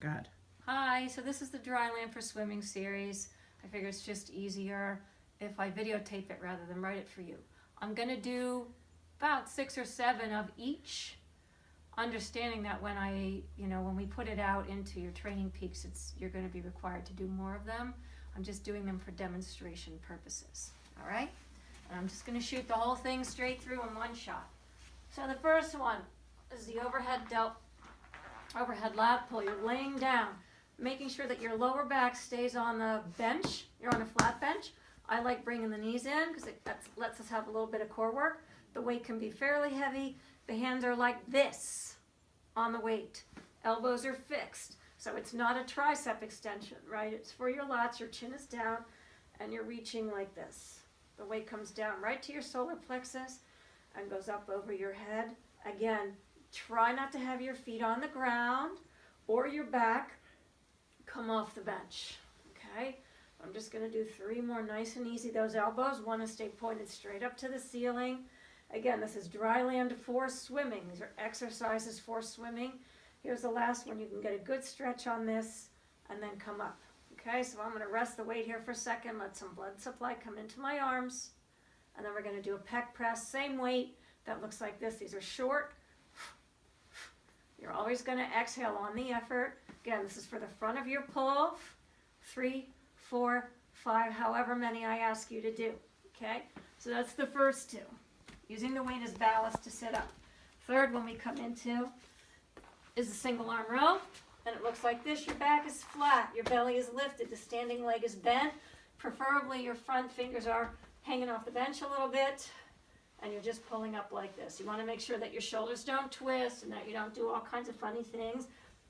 Good. Hi, so this is the Dryland for Swimming series. I figure it's just easier if I videotape it rather than write it for you. I'm going to do about 6 or 7 of each, understanding that when we put it out into your training peaks, you're going to be required to do more of them. I'm just doing them for demonstration purposes. All right? And I'm just going to shoot the whole thing straight through in one shot. So the first one is the overhead lat pull. You're laying down, making sure that your lower back stays on the bench. You're on a flat bench. I like bringing the knees in because it lets us have a little bit of core work. The weight can be fairly heavy. The hands are like this on the weight. Elbows are fixed. So it's not a tricep extension, right? It's for your lats. Your chin is down and you're reaching like this. The weight comes down right to your solar plexus and goes up over your head. Again, try not to have your feet on the ground or your back come off the bench, okay? I'm just going to do 3 more nice and easy. Those elbows want to stay pointed straight up to the ceiling. Again, this is Dryland for swimming. These are exercises for swimming. Here's the last one. You can get a good stretch on this and then come up. Okay, so I'm going to rest the weight here for a second, let some blood supply come into my arms, and then we're going to do a pec press, same weight that looks like this. These are short. You're always going to exhale on the effort. Again, this is for the front of your pull. 3, 4, 5, however many I ask you to do. Okay, so that's the first 2. Using the weight as ballast to sit up. Third one we come into is a single arm row, and it looks like this. Your back is flat, your belly is lifted, the standing leg is bent. Preferably your front fingers are hanging off the bench a little bit, and you're just pulling up like this. You want to make sure that your shoulders don't twist and that you don't do all kinds of funny things.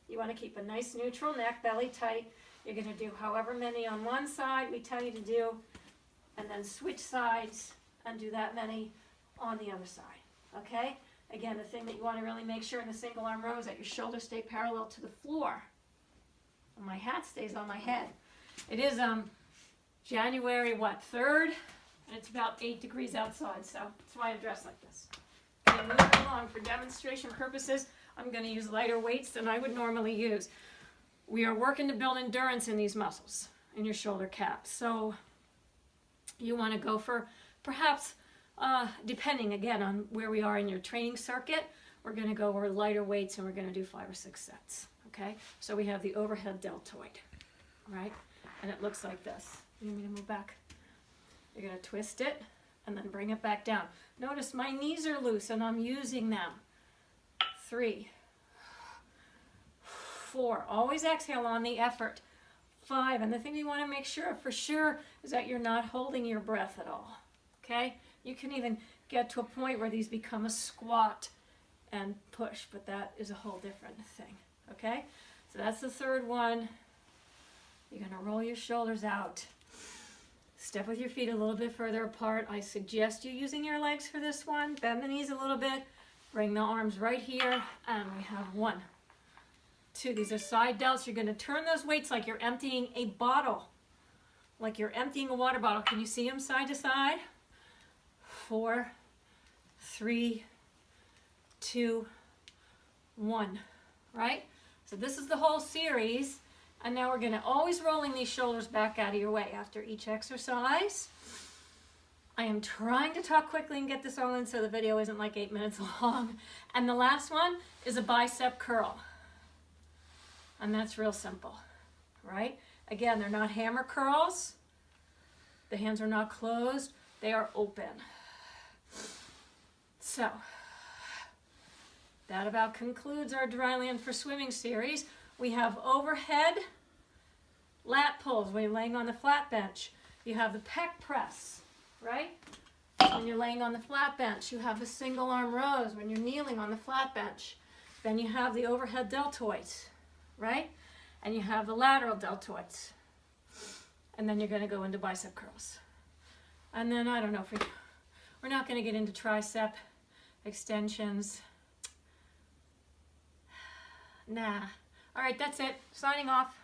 You want to keep a nice neutral neck, belly tight. You're going to do however many on one side we tell you to do, and then switch sides and do that many on the other side, okay? Again, the thing that you want to really make sure in the single arm row is that your shoulders stay parallel to the floor. And my hat stays on my head. It is January, 3rd? And it's about 8 degrees outside, so that's why I'm dressed like this. Okay, moving along for demonstration purposes, I'm going to use lighter weights than I would normally use. We are working to build endurance in these muscles, in your shoulder caps. So you want to go for perhaps, depending again on where we are in your training circuit, we're going to go over lighter weights and we're going to do 5 or 6 sets. Okay, so we have the overhead deltoid, right? And it looks like this. You need me to move back? You're going to twist it and then bring it back down. Notice my knees are loose and I'm using them. 3, 4. Always exhale on the effort. 5. And the thing you want to make sure for sure is that you're not holding your breath at all. Okay? You can even get to a point where these become a squat and push, but that is a whole different thing. Okay? So that's the third one. You're going to roll your shoulders out. Step with your feet a little bit further apart. I suggest you using your legs for this one. Bend the knees a little bit. Bring the arms right here. And we have 1, 2. These are side delts. You're going to turn those weights like you're emptying a bottle. Like you're emptying a water bottle. Can you see them side to side? 4, 3, 2, 1. Right? So this is the whole series. And now we're going to always rolling these shoulders back out of your way after each exercise. I am trying to talk quickly and get this all in so the video isn't like 8 minutes long. And the last one is a bicep curl. And that's real simple, right? Again, they're not hammer curls. The hands are not closed. They are open. So, that about concludes our Dryland for Swimming series. We have overhead lat pulls when you're laying on the flat bench. You have the pec press, right? When you're laying on the flat bench. You have the single arm rows when you're kneeling on the flat bench. Then you have the overhead deltoids, right? And you have the lateral deltoids. And then you're going to go into bicep curls. And then, I don't know, if we're not going to get into tricep extensions. Nah. All right, that's it. Signing off.